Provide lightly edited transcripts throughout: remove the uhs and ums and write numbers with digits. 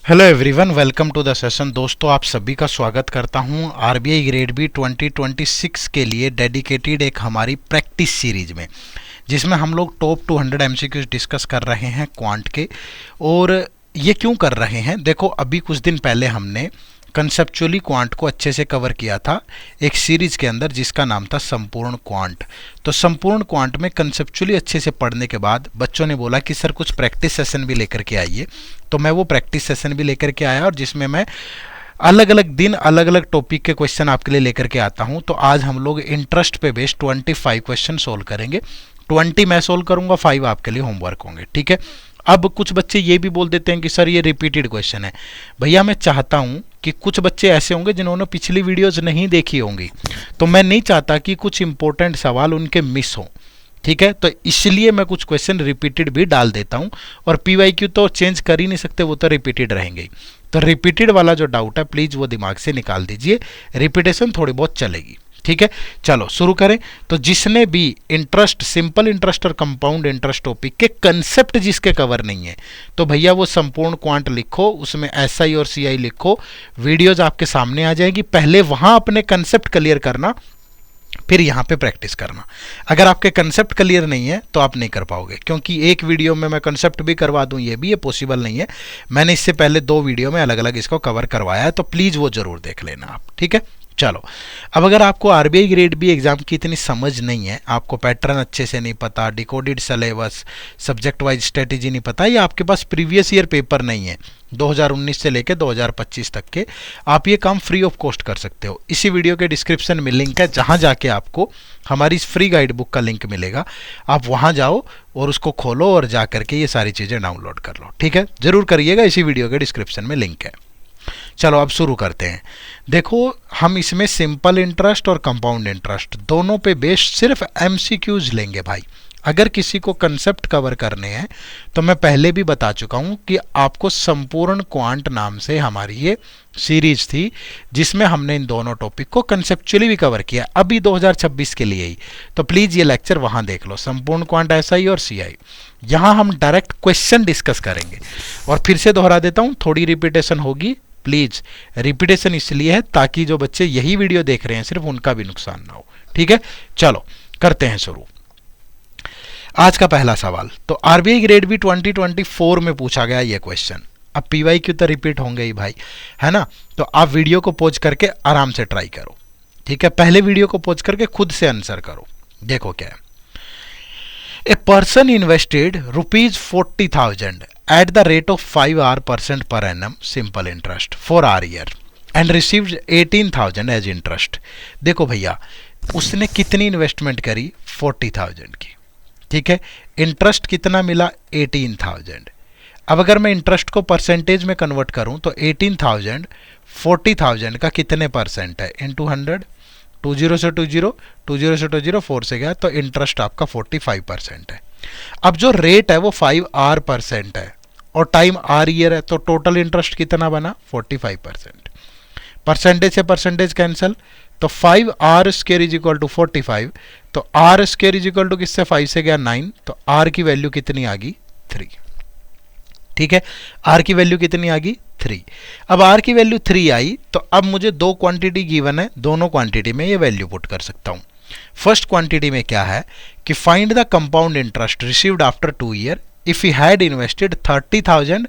Hello everyone, welcome to the session. दोस्तों, आप सभी का स्वागत करता हूं आरबीआई ग्रेड बी 2026 के लिए डेडिकेटेड एक हमारी प्रैक्टिस सीरीज में, जिसमें हम लोग टॉप 200 एमसीक्यूज डिस्कस कर रहे हैं क्वांट के। और ये क्यों कर रहे हैं, देखो अभी कुछ दिन पहले हमने कंसेप्चुअली क्वांट को अच्छे से कवर किया था एक सीरीज के अंदर जिसका नाम था संपूर्ण क्वांट। तो संपूर्ण क्वांट में कंसेप्चुअली अच्छे से पढ़ने के बाद बच्चों ने बोला कि सर कुछ प्रैक्टिस सेशन भी लेकर के आइए। तो मैं वो प्रैक्टिस सेशन भी लेकर के आया और जिसमें मैं अलग अलग दिन अलग अलग टॉपिक के क्वेश्चन आपके लिए लेकर के आता हूं। तो आज हम लोग इंटरेस्ट पे बेस्ड 25 क्वेश्चन सोल्व करेंगे। 20 मैं सोल्व करूंगा, 5 आपके लिए होमवर्क होंगे, ठीक है। अब कुछ बच्चे ये भी बोल देते हैं कि सर ये रिपीटेड क्वेश्चन है। भैया मैं चाहता हूं कि कुछ बच्चे ऐसे होंगे जिन्होंने पिछली वीडियोस नहीं देखी होंगी, तो मैं नहीं चाहता कि कुछ इंपॉर्टेंट सवाल उनके मिस हो, ठीक है। तो इसलिए मैं कुछ क्वेश्चन रिपीटेड भी डाल देता हूं। और पीवाईक्यू तो चेंज कर ही नहीं सकते, वो तो रिपीटेड रहेंगे। तो रिपीटेड वाला जो डाउट है प्लीज वो दिमाग से निकाल दीजिए, रिपीटेशन थोड़ी बहुत चलेगी, ठीक है। चलो शुरू करें। तो जिसने भी इंटरेस्ट, सिंपल इंटरेस्ट और कंपाउंड इंटरेस्ट टॉपिक के कंसेप्ट जिसके कवर नहीं है, तो भैया वो संपूर्ण क्वांट लिखो, उसमें एसआई और सीआई लिखो, वीडियोज आपके सामने आ जाएगी। पहले वहां अपने कंसेप्ट क्लियर करना, फिर यहाँ पे प्रैक्टिस करना। अगर आपके कंसेप्ट क्लियर नहीं है तो आप नहीं कर पाओगे, क्योंकि एक वीडियो में मैं कंसेप्ट भी करवा दूं ये पॉसिबल नहीं है। मैंने इससे पहले 2 वीडियो में अलग अलग इसको कवर करवाया है, तो प्लीज़ वो जरूर देख लेना आप, ठीक है। चलो, अब अगर आपको आरबीआई ग्रेड बी एग्जाम की इतनी समझ नहीं है, आपको पैटर्न अच्छे से नहीं पता, decoded syllabus, subject wise strategy नहीं पता, या आपके पास प्रीवियस ईयर पेपर नहीं है 2019 से लेकर 2025 तक के, आप ये काम फ्री ऑफ कॉस्ट कर सकते हो। इसी वीडियो के डिस्क्रिप्शन में लिंक है, जहां जाके आपको हमारी इस फ्री गाइड बुक का लिंक मिलेगा। आप वहां जाओ और उसको खोलो और जा करके ये सारी चीज़ें डाउनलोड कर लो, ठीक है। जरूर करिएगा, इसी वीडियो के डिस्क्रिप्शन में लिंक है। चलो अब शुरू करते हैं। देखो, हम इसमें सिंपल इंटरेस्ट और कंपाउंड इंटरेस्ट दोनों पे बेस्ड सिर्फ एमसीक्यूज लेंगे भाई। अगर किसी को कंसेप्ट कवर करने हैं तो मैं पहले भी बता चुका हूं कि आपको संपूर्ण क्वांट नाम से हमारी ये सीरीज थी, जिसमें हमने इन दोनों टॉपिक को कंसेप्चुअली भी कवर किया, अभी 2026 के लिए ही। तो प्लीज ये लेक्चर वहां देख लो, संपूर्ण क्वांट एसआई और सीआई। यहां हम डायरेक्ट क्वेश्चन डिस्कस करेंगे। और फिर से दोहरा देता हूं, थोड़ी रिपीटेशन होगी, प्लीज। रिपीटेशन इसलिए है ताकि जो बच्चे यही वीडियो देख रहे हैं सिर्फ उनका भी नुकसान ना हो, ठीक है। चलो करते हैं शुरू। आज का पहला सवाल, तो आरबीआई ग्रेड बी 2024 में पूछा गया ये क्वेश्चन। अब पीवाईक्यू तो रिपीट होंगे ही भाई, है ना। तो आप वीडियो को पॉज करके आराम से ट्राई करो, ठीक है। पहले वीडियो को पॉज करके खुद से आंसर करो। देखो क्या है, a person invested ₹40,000 at the rate of 5% per annum simple interest for R year and received 18,000 as interest। देखो भैया, उसने कितनी इन्वेस्टमेंट करी, 40,000 की, ठीक है। इंटरेस्ट कितना मिला, 18,000। अब अगर मैं इंटरेस्ट को परसेंटेज में कन्वर्ट करूं तो 18,000 40,000 का कितने परसेंट है, इनटू 100, 20 से 20, 20 से 20, 4 से गया, तो इंटरेस्ट आपका 45% है। अब जो रेट है वो 5R% है और टाइम R ईयर है, तो टोटल इंटरेस्ट कितना बना, 45%। परसेंटेज से परसेंटेज कैंसिल, तो 5R² इज इक्वल टू 45, तो R² इज इक्वल टू किससे, 5 से गया 9, तो R की वैल्यू कितनी आ गई, 3, ठीक है। R की वैल्यू कितनी आ गई, 3। अब R की वैल्यू 3 आई, तो अब मुझे 2 क्वांटिटी गिवन है, दोनों क्वांटिटी में ये वैल्यू पुट कर सकता हूं। फर्स्ट क्वांटिटी में क्या है कि find the compound interest received after 2 year if he had invested 30,000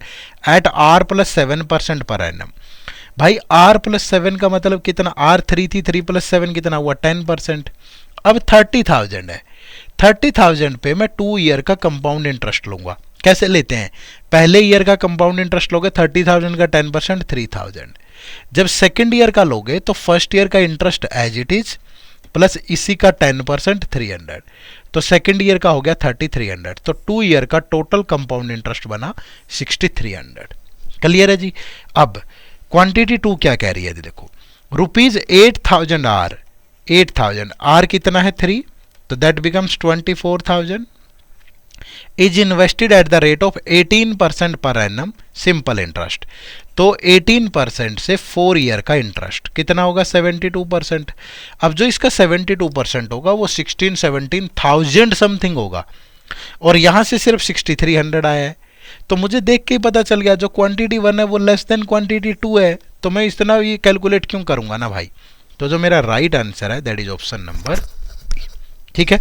at R plus 7% per annum। भाई R plus 7 का मतलब कितना, R 3 थी, 3 plus 7 कितना हुआ, 10%। अब 30,000 है, 30,000 पे मैं 2 ईयर का कंपाउंड इंटरेस्ट लूंगा। कैसे लेते हैं, पहले ईयर का कंपाउंड इंटरेस्ट लोगे 30,000 का 10% 3,000। जब सेकेंड ईयर का लोगे तो फर्स्ट ईयर का interest as it is plus इसी का 10% 300, तो सेकेंड ईयर का हो गया 3,300। तो 2 ईयर का टोटल कंपाउंड इंटरेस्ट बना 6,300। क्लियर है जी। अब क्वांटिटी 2 क्या कह रही है, देखो ₹8,000 R, 8,000 R कितना है 3, तो that becomes 24,000 is invested eight the rate of 18% per annum simple interest. तो 18% से 4 ईयर का इंटरेस्ट कितना होगा, 72%। अब जो इसका 72% होगा वो 17,000 समथिंग होगा, और यहां से सिर्फ 6,300 आया है, तो मुझे देख के ही पता चल गया जो क्वांटिटी 1 है वो लेस देन क्वांटिटी 2 है, तो मैं इतना ये कैलकुलेट क्यों करूंगा ना भाई। तो जो मेरा राइट आंसर है दैट इज ऑप्शन नंबर, ठीक है।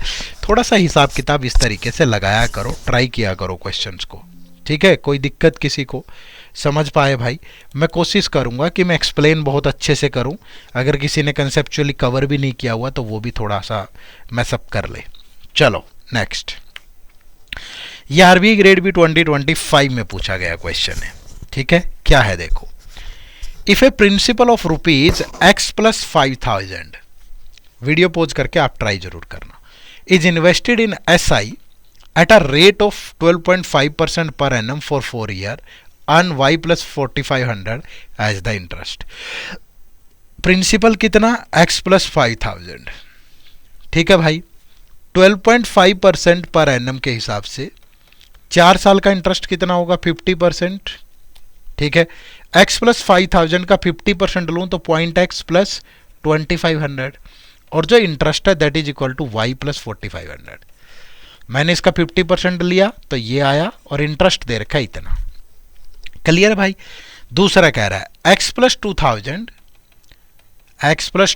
थोड़ा सा हिसाब किताब इस तरीके से लगाया करो, ट्राई किया करो क्वेश्चंस को, ठीक है। कोई दिक्कत किसी को समझ पाए भाई, मैं कोशिश करूंगा कि मैं एक्सप्लेन बहुत अच्छे से करूं। अगर किसी ने कंसेप्चुअली कवर भी नहीं किया हुआ तो वो भी थोड़ा सा मैसअप कर ले। चलो नेक्स्ट, ये आरबीआई ग्रेड बी 2025 में पूछा गया क्वेश्चन है, ठीक है। क्या है देखो, if a principal of rupees X plus 5000, video pause करके आप ट्राई जरूर करना, is invested in S I at a rate of 12.5% per annum for 4 year, earn Y plus 4500 as the interest. Principal कितना, एक्स प्लस 5000, ठीक है भाई। 12.5% per annum के हिसाब से 4 साल का इंटरेस्ट कितना होगा, 50%, ठीक है। x प्लस 5000 का 50% लूँ तो पॉइंट x प्लस 2500, और जो इंटरेस्ट है that is equal to y plus 4500। मैंने इसका 50% लिया तो ये आया, और इंटरेस्ट दे रखा है इतना। क्लियर भाई। दूसरा कह रहा है x plus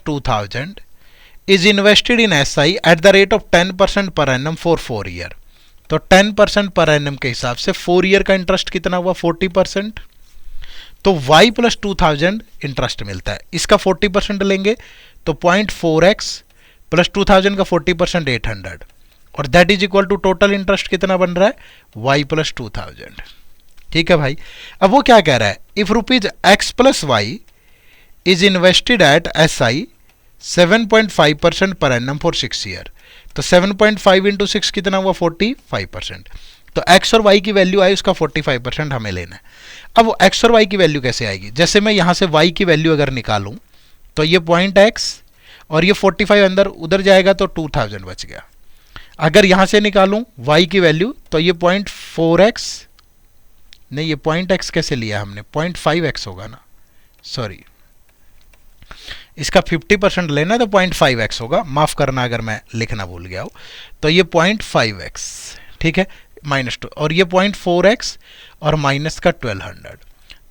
2000 is invested in S I eight the rate of 10% per annum for 4 year. तो 10% पर एनम के हिसाब से 4 ईयर का इंटरेस्ट कितना हुआ, 40%। तो y प्लस 2000 इंटरेस्ट मिलता है, इसका 40% लेंगे तो 0.4x प्लस 2000 का 40% 800, और that is equal to total interest कितना बन रहा है, y प्लस 2000, ठीक है भाई। अब वो क्या कह रहा है, if rupees x plus Y is invested at S I 7.5% per annum for 6 year. तो 7.5 इंटू 6 कितना हुआ, 45%। तो x और y की वैल्यू आई, उसका 45% हमें लेना है। अब वो x और y की वैल्यू कैसे आएगी, जैसे मैं यहां से y की वैल्यू अगर निकालूं तो ये पॉइंट x और ये 45 अंदर उधर जाएगा तो 2000 बच गया। अगर यहां से निकालूं y की वैल्यू तो ये 0.4x, नहीं ये पॉइंट x कैसे लिया हमने, 0.5x होगा ना, सॉरी इसका 50% लेना तो 0.5x होगा, माफ करना अगर मैं लिखना भूल गया हूं। तो ये 0.5x, ठीक है, -2, और ये 0.4x और माइनस का 1200।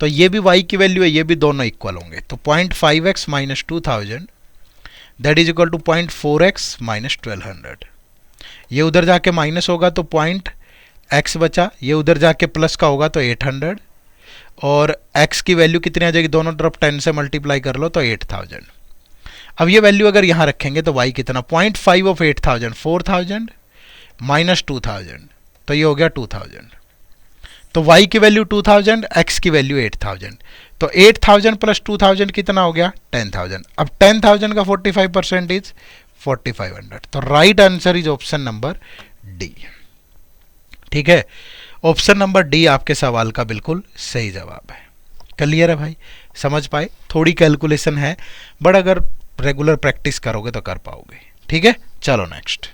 तो ये भी y की वैल्यू है, ये भी दोनों इक्वल होंगे। तो 0.5x minus 2000 that is equal to 0.4x minus 1200। ये उधर जाके माइनस होगा तो x बचा, ये उधर जाके प्लस का होगा तो 800, और x की वैल्यू कितनी आ जाएगी, दोनों तरफ 10 से मल्टीप्लाई कर लो तो 8000। अब ये वैल्यू अगर यहां रखेंगे तो y कितना, 0.5 ऑफ 8000 4000 माइनस 2000, तो ये हो गया 2000। तो y की वैल्यू 2000, x की वैल्यू 8000। तो 8000 प्लस 2000 कितना हो गया, 10000। अब 10000 का 45% इज 4500। तो right answer is option number D, ठीक है। ऑप्शन नंबर डी आपके सवाल का बिल्कुल सही जवाब है। क्लियर है भाई, समझ पाए। थोड़ी कैलकुलेशन है बट अगर रेगुलर प्रैक्टिस करोगे तो कर पाओगे, ठीक है। चलो नेक्स्ट,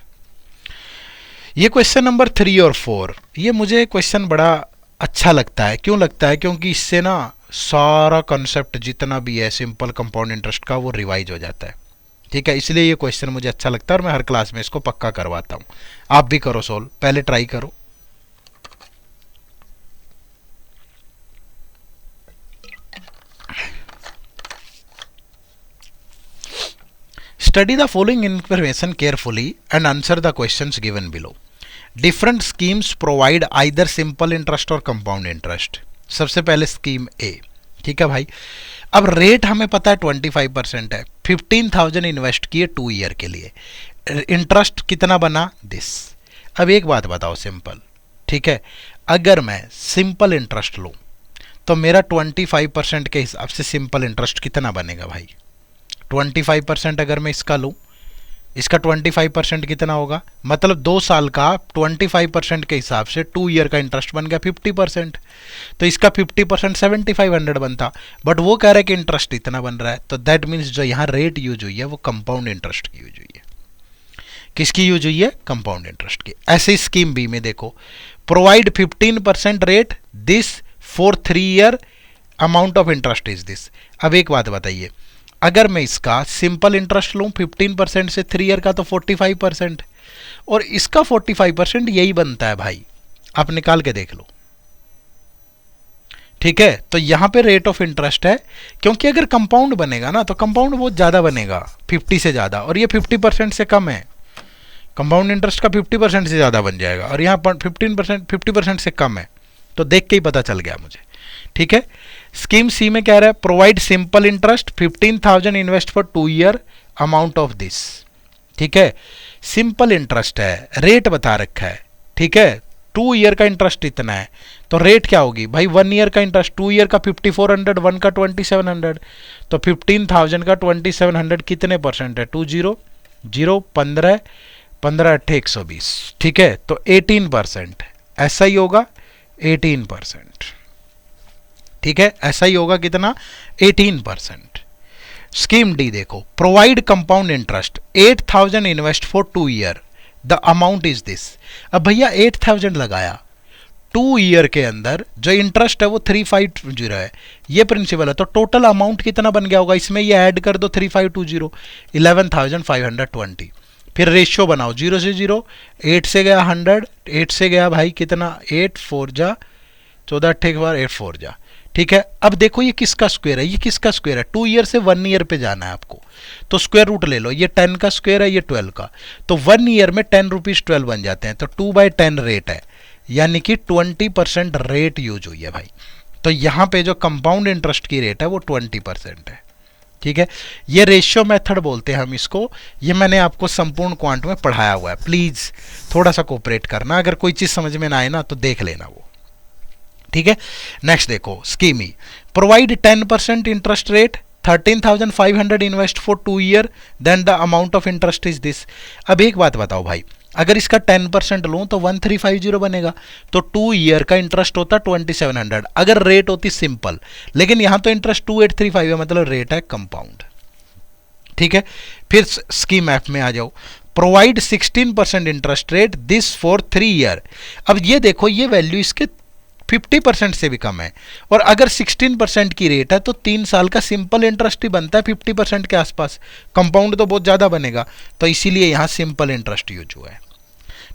ये क्वेश्चन नंबर 3 और 4, ये मुझे क्वेश्चन बड़ा अच्छा लगता है। क्यों लगता है, क्योंकि इससे ना सारा कॉन्सेप्ट जितना भी है सिंपल कंपाउंड इंटरेस्ट का वो रिवाइज हो जाता है, ठीक है। इसलिए ये क्वेश्चन मुझे अच्छा लगता है और मैं हर क्लास में इसको पक्का करवाता हूँ। आप भी करो सोल्व, पहले ट्राई करो। Study the following information carefully and answer the questions given below. Different schemes provide either simple interest और compound interest. सबसे पहले स्कीम ए, ठीक है भाई। अब रेट हमें पता है 25% है, 15,000 इन्वेस्ट किए 2 ईयर के लिए, इंटरेस्ट कितना बना दिस। अब एक बात बताओ सिंपल, ठीक है, अगर मैं सिंपल इंटरेस्ट लूँ तो मेरा 25% के हिसाब से सिंपल इंटरेस्ट कितना बनेगा भाई, 25% अगर मैं इसका लूँ, इसका 25% कितना होगा, मतलब 2 साल का 25% के हिसाब से 2 ईयर का इंटरेस्ट बन गया 50%। तो इसका 50% 7500 बनता, बट वो कह रहा है कि इंटरेस्ट इतना बन रहा है। तो दैट मीन्स जो यहाँ रेट यूज हुई है वो कंपाउंड इंटरेस्ट की यूज हुई है। किसकी यूज हुई है, कंपाउंड इंटरेस्ट की। ऐसे स्कीम बी में देखो, provide 15% rate this for 3 year, amount of interest is this. अब एक बात बताइए, अगर मैं इसका सिंपल इंटरेस्ट लूँ 15% से 3 ईयर का तो 45%, और इसका 45% यही बनता है भाई, आप निकाल के देख लो। ठीक है, तो यहाँ पे रेट ऑफ इंटरेस्ट है, क्योंकि अगर कंपाउंड बनेगा ना तो कंपाउंड बहुत ज़्यादा बनेगा 50 से ज़्यादा, और ये 50% से कम है। कंपाउंड इंटरेस्ट का 50% से ज़्यादा बन जाएगा और यहाँ पर 50% से कम है, तो देख के ही पता चल गया मुझे। ठीक है, स्कीम सी में कह रहा है provide simple interest 15,000 invest for 2 year amount of this. ठीक है, सिंपल इंटरेस्ट है, रेट बता रखा है। ठीक है, 2 ईयर का इंटरेस्ट इतना है, तो रेट क्या होगी भाई, 1 ईयर का इंटरेस्ट, 2 ईयर का 5400, 1 का 2700, तो 15,000 का 2700 कितने परसेंट है, 20 0 15 15 8 120। ठीक है, तो 18%, ऐसा ही होगा 18%। ठीक है, ऐसा ही होगा कितना, 18%। स्कीम डी देखो, provide compound interest 8,000 invest for 2 year, the amount is this. अब भैया 8,000 लगाया, 2 ईयर के अंदर जो इंटरेस्ट है वो 3520 है, ये प्रिंसिपल है, तो टोटल अमाउंट कितना बन गया होगा, इसमें ये ऐड कर दो 3520, 11,520। फिर रेशियो बनाओ, 0 से 0, 8 से गया 100, 8 से गया भाई कितना, 8 4 जा 14 8 बार 8 4 जा। ठीक है, अब देखो ये किसका स्क्वायर है, ये किसका स्क्वायर है, 2 ईयर से 1 ईयर पे जाना है आपको, तो स्क्वायर रूट ले लो, ये 10 का स्क्वायर है, ये 12 का, तो 1 ईयर में 10 रुपीज 12 बन जाते हैं, तो 2/10 रेट है, यानी कि 20% रेट यूज हुई है भाई। तो यहाँ पे जो कंपाउंड इंटरेस्ट की रेट है वो 20% है। ठीक है, ये रेशियो मेथड बोलते हैं हम इसको, ये मैंने आपको संपूर्ण क्वांट में पढ़ाया हुआ है, प्लीज थोड़ा सा कोऑपरेट करना, अगर कोई चीज समझ में ना आए ना तो देख लेना वो। ठीक है, नेक्स्ट देखो, scheme E provide 10% interest rate 13,500 invest for 2 year, then the amount of interest is this. अब एक बात बताओ भाई, अगर इसका 10% लूँ तो 1350 बनेगा, तो 2 ईयर का इंटरेस्ट होता 2700 अगर रेट होती सिंपल, लेकिन यहां तो इंटरेस्ट 2835 है, मतलब रेट है कंपाउंड। ठीक है, फिर स्कीम एफ में आ जाओ, provide 16% interest rate this for 3 year. अब ये देखो, ये वैल्यू इसके 50% से भी कम है, और अगर 16% की रेट है तो 3 साल का सिंपल इंटरेस्ट ही बनता है 50% के आसपास, कंपाउंड तो बहुत ज़्यादा बनेगा, तो इसीलिए यहाँ सिंपल इंटरेस्ट यूज हुआ है।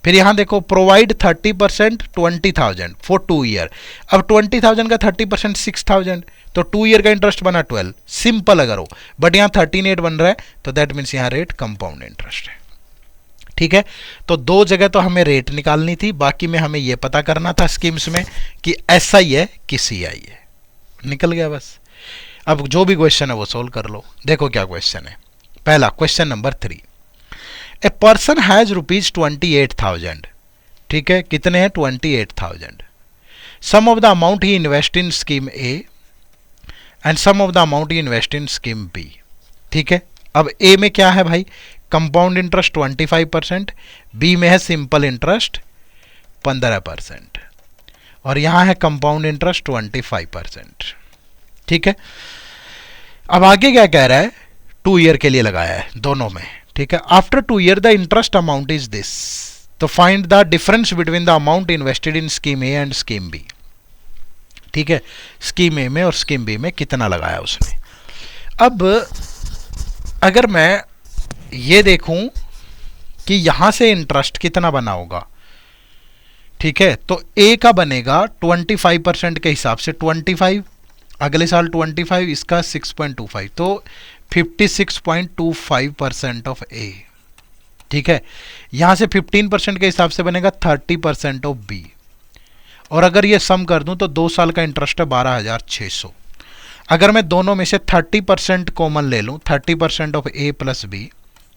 फिर यहाँ देखो, प्रोवाइड 30% 20,000 फॉर 2 ईयर। अब 20,000 का 30% 6,000, तो 2 ईयर का इंटरेस्ट बना 12, सिंपल अगर हो, बट यहाँ 13.8 बन रहा है, तो दैट मीन्स यहाँ रेट कंपाउंड इंटरेस्ट है। ठीक है, तो 2 जगह तो हमें रेट निकालनी थी, बाकी में हमें यह पता करना था स्कीम्स में कि SI है कि CI है, निकल गया बस। अब जो भी क्वेश्चन है वो सोल्व कर लो। देखो क्या क्वेश्चन है, पहला question number 3, a person has ₹28,000। ठीक है, कितने हैं, 28,000। Sum of the amount he invest in scheme A and sum of the amount he invest in scheme B. ठीक है, अब ए में क्या है भाई, कंपाउंड इंटरेस्ट 25%, बी में है सिंपल इंटरेस्ट 15%, और यहां है कंपाउंड इंटरेस्ट 25%। ठीक है, अब आगे क्या कह रहा है, 2 ईयर के लिए लगाया है दोनों में। ठीक है, after 2 year the interest amount is this, तो find the difference between the amount invested in scheme A and scheme B. ठीक है, स्कीम ए में और स्कीम बी में कितना लगाया उसने। अब अगर मैं ये देखूं कि यहां से इंटरेस्ट कितना बना होगा, ठीक है, तो ए का बनेगा 25% के हिसाब से 25, अगले साल 25, इसका 6.25, तो 56.25% ऑफ ए। ठीक है, यहां से 15% के हिसाब से बनेगा 30% ऑफ बी, और अगर ये सम कर दूं तो 2 साल का इंटरेस्ट है 12,600। अगर मैं दोनों में से 30% कॉमन ले लूं, 30% ऑफ ए प्लस बी,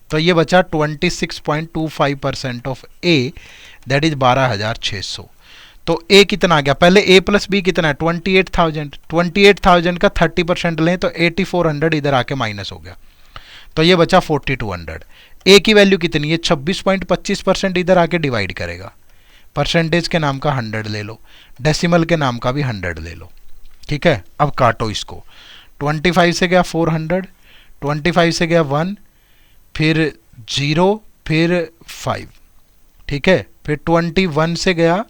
तो ये बचा 26.25% ऑफ ए, दैट इज 12,600। तो ए कितना आ गया, पहले ए प्लस बी कितना है 28,000, 28,000 का 30% लें तो 8,400 इधर आके माइनस हो गया, तो ये बचा 4,200। ए की वैल्यू कितनी है 26.25%, इधर आके डिवाइड करेगा, परसेंटेज के नाम का 100 ले लो, डेसिमल के नाम का भी 100 ले लो। ठीक है, अब काटो इसको, 25 से गया 400, 25 से गया 1, फिर 0, फिर 5। ठीक है, फिर 21 से गया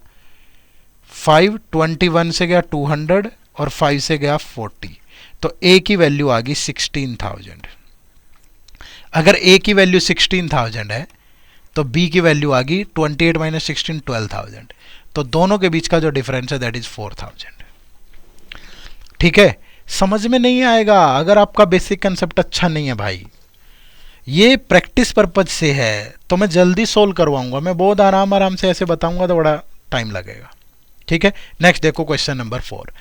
5, 21 से गया 200, और 5 से गया 40, तो ए की वैल्यू आ गई 16,000। अगर ए की वैल्यू 16,000 है तो बी की वैल्यू आ गई 28 - 16 12,000, तो दोनों के बीच का जो डिफरेंस है दैट इज 4,000। ठीक है, समझ में नहीं आएगा अगर आपका बेसिक कंसेप्ट अच्छा नहीं है भाई। ये प्रैक्टिस पर्पज से है तो मैं जल्दी सोल्व करवाऊंगा, मैं बहुत आराम से ऐसे बताऊंगा तो बड़ा टाइम लगेगा। ठीक है, नेक्स्ट देखो question number 4।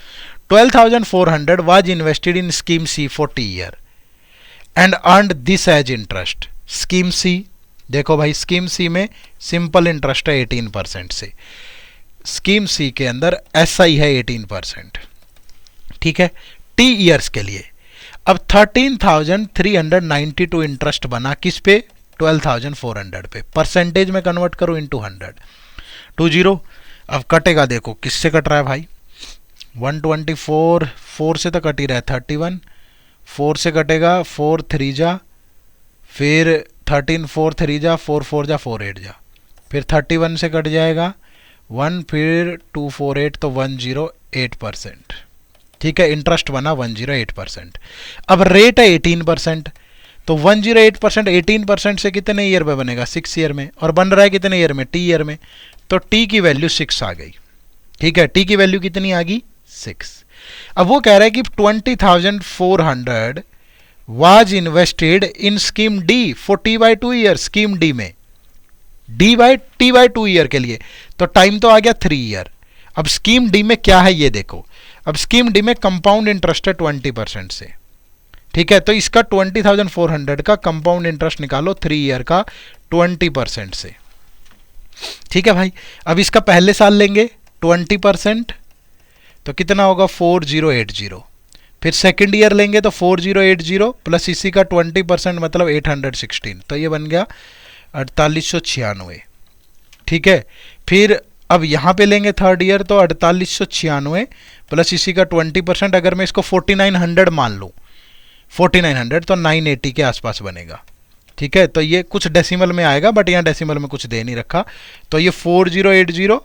12,400 was invested in scheme C 40 year and earned this as interest. Scheme C, देखो भाई स्कीम सी में सिंपल इंटरेस्ट है 18% से, स्कीम सी के अंदर एसआई है 18%। ठीक है, टी ईयर्स के लिए। अब 13,392 इंटरेस्ट बना किस पे, 12,400 पे। परसेंटेज में कन्वर्ट करो इनटू 100, 20। अब कटेगा, देखो किससे कट रहा है भाई, 124, 4 से तो कट ही रहा है, 31, 4 से कटेगा, 4 3 जा, फिर 13 4 3 जा, 4 4 जा, 4 8 जा, फिर 31 से कट जाएगा 1, फिर 2 4 8, तो 108%। ठीक है, इंटरेस्ट बना 108%। अब रेट है 18%, तो 108% 18% से कितने ईयर में बनेगा, 6 ईयर में, और बन रहा है कितने ईयर में, टी ईयर में, तो टी की वैल्यू 6 आ गई। ठीक है, टी की वैल्यू कितनी आ गई, 6। अब वो कह रहा है कि 20,400 was invested in scheme D for T by 2 year. Scheme D में D by T by 2 year के लिए, तो टाइम तो आ गया 3 ईयर। अब स्कीम डी में क्या है ये देखो, अब स्कीम डी में कंपाउंड इंटरेस्ट है 20% से। ठीक है, तो इसका 20,400 का कंपाउंड इंटरेस्ट निकालो 3 ईयर का 20% से। ठीक है भाई, अब इसका पहले साल लेंगे 20%, तो कितना होगा 4080। फिर सेकंड ईयर लेंगे तो 4080 प्लस इसी का 20% मतलब 816, तो ये बन गया 4896। ठीक है, फिर अब यहाँ पे लेंगे थर्ड ईयर तो 4896 प्लस इसी का 20%, अगर मैं इसको 4900 मान लूँ, 4900 तो 980 के आसपास बनेगा। ठीक है, तो ये कुछ डेसिमल में आएगा बट यहाँ डेसिमल में कुछ दे नहीं रखा, तो ये 4080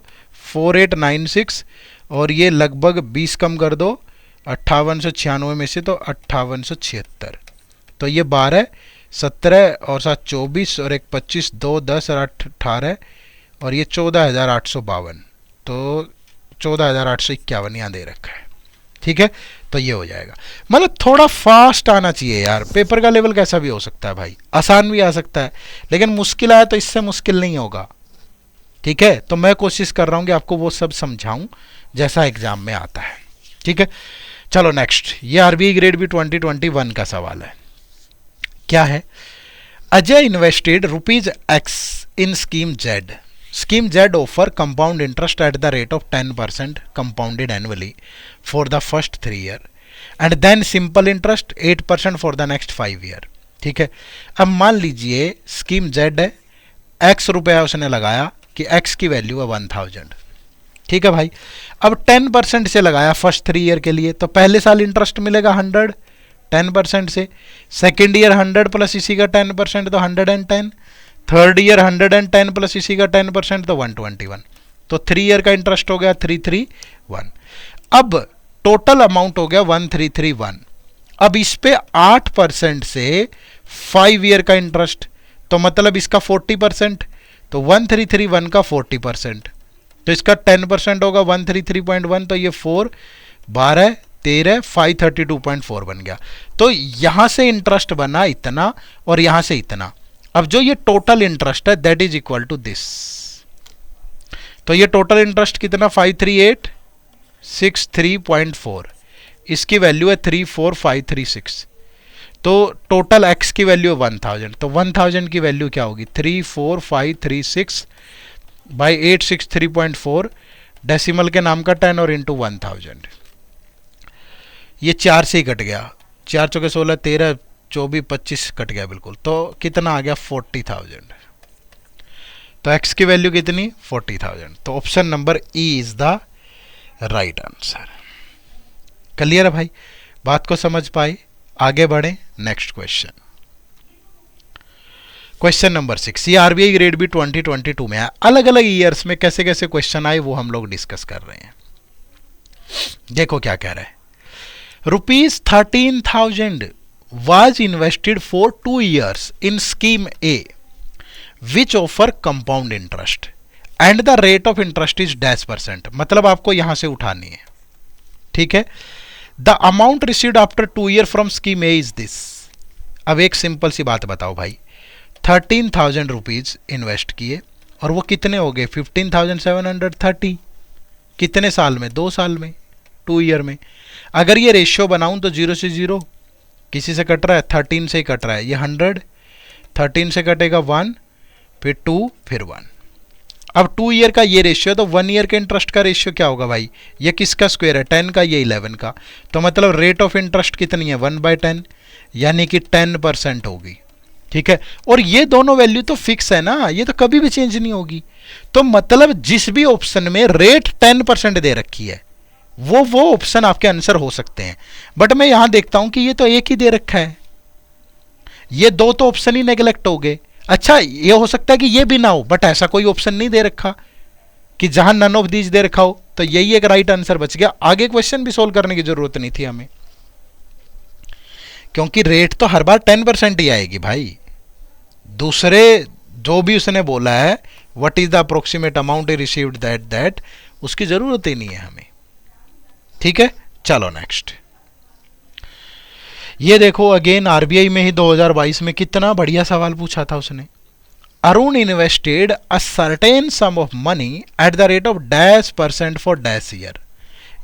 4896, और ये लगभग 20 कम कर दो 5896 में से, तो 5876, तो ये 12 17 और 7 24 और 1 25 2 10 और 8 18 और ये 14,852, तो 14,851 यहाँ दे रखा है। ठीक है, तो ये हो जाएगा। मतलब थोड़ा फास्ट आना चाहिए यार, पेपर का लेवल कैसा भी हो सकता है भाई, आसान भी आ सकता है, लेकिन मुश्किल आया तो इससे मुश्किल नहीं होगा। ठीक है, तो मैं कोशिश कर रहा हूँ कि आपको वो सब समझाऊं जैसा एग्जाम में आता है। ठीक है, चलो नेक्स्ट, ये आरबीआई ग्रेड बी 2021 का सवाल है। क्या है, Ajay invested ₹X in scheme Z. Scheme Z offer compound interest at the rate of 10% compounded annually for the first 3 year and then simple interest 8% for the next 5 year। ठीक है, अब मान लीजिए स्कीम Z है, X रुपया उसने लगाया कि X की वैल्यू है 1000। ठीक है भाई, अब 10% से लगाया फर्स्ट 3 ईयर के लिए, तो पहले साल इंटरेस्ट मिलेगा 100 10% से, सेकेंड ईयर 100 प्लस इसी का 10% तो 110, थर्ड ईयर 110 प्लस इसी का 10% तो 121, तो 3 ईयर का इंटरेस्ट हो गया 331। अब टोटल अमाउंट हो गया 1331। अब इस पे 8% से 5 ईयर का इंटरेस्ट, तो मतलब इसका 40%, तो 1331 का 40%, तो इसका 10% होगा 133.1, तो ये 4 12 13 532.4 बन गया। तो यहां से इंटरेस्ट बना इतना और यहां से इतना। अब जो ये टोटल इंटरेस्ट है that is equal to this, तो ये टोटल इंटरेस्ट कितना 53863.4, इसकी वैल्यू है 34536, तो टोटल एक्स की वैल्यू है 1000, तो 1000 की वैल्यू क्या होगी 34536 बाई 863.4, डेसिमल के नाम का 10 और इंटू 1000। ये 4 से ही कट गया, 4 चौके 16 13 24 25 कट गया बिल्कुल, तो कितना आ गया 40,000। तो x की वैल्यू कितनी 40,000, तो option number E is the right answer. Clear है भाई, बात को समझ पाए, आगे बढ़े नेक्स्ट क्वेश्चन। क्वेश्चन नंबर 6, ये आरबीआई ग्रेड बी 2022 में है। अलग अलग ईयर्स में कैसे कैसे क्वेश्चन आए वो हम लोग डिस्कस कर रहे हैं। देखो क्या कह रहा है, ₹13,000 was invested for 2 years in scheme A which offer compound interest and the rate of interest is -%, मतलब आपको यहां से उठानी है। ठीक है, the amount received after 2 year from scheme A is this. अब एक सिंपल सी बात बताओ भाई, 13,000 रुपीज इन्वेस्ट किए और वो कितने हो गए 15,730, कितने साल में, 2 साल में, 2 ईयर में। अगर ये रेशियो बनाऊं तो 0 से 0 किसी से कट रहा है, 13 से ही कट रहा है, ये 100, 13 से कटेगा 1, फिर 2, फिर 1। अब 2 ईयर का ये रेशियो, तो 1 ईयर के इंटरेस्ट का रेशियो क्या होगा भाई, ये किसका स्क्वायर है, 10 का, ये 11 का। तो मतलब रेट ऑफ इंटरेस्ट कितनी है, 1/10, यानी कि 10% होगी। ठीक है, और ये दोनों वैल्यू तो फिक्स है ना, ये तो कभी भी चेंज नहीं होगी। तो मतलब जिस भी ऑप्शन में रेट 10% दे रखी है वो ऑप्शन आपके आंसर हो सकते हैं। बट मैं यहां देखता हूं कि ये तो एक ही दे रखा है, ये 2 तो ऑप्शन ही नेग्लेक्ट हो गए। अच्छा, ये हो सकता है कि ये भी ना हो, बट ऐसा कोई ऑप्शन नहीं दे रखा कि जहां नन ऑफ दीज दे रखा हो, तो यही एक राइट आंसर बच गया। आगे क्वेश्चन भी सोल्व करने की जरूरत नहीं थी हमें, क्योंकि रेट तो हर बार 10% ही आएगी भाई। दूसरे जो भी उसने बोला है what is the approximate amount received that उसकी जरूरत ही नहीं है हमें। ठीक है, चलो नेक्स्ट। ये देखो अगेन आरबीआई में ही 2022 में कितना बढ़िया सवाल पूछा था उसने। Arun invested a certain sum of money at the rate of -% for -year.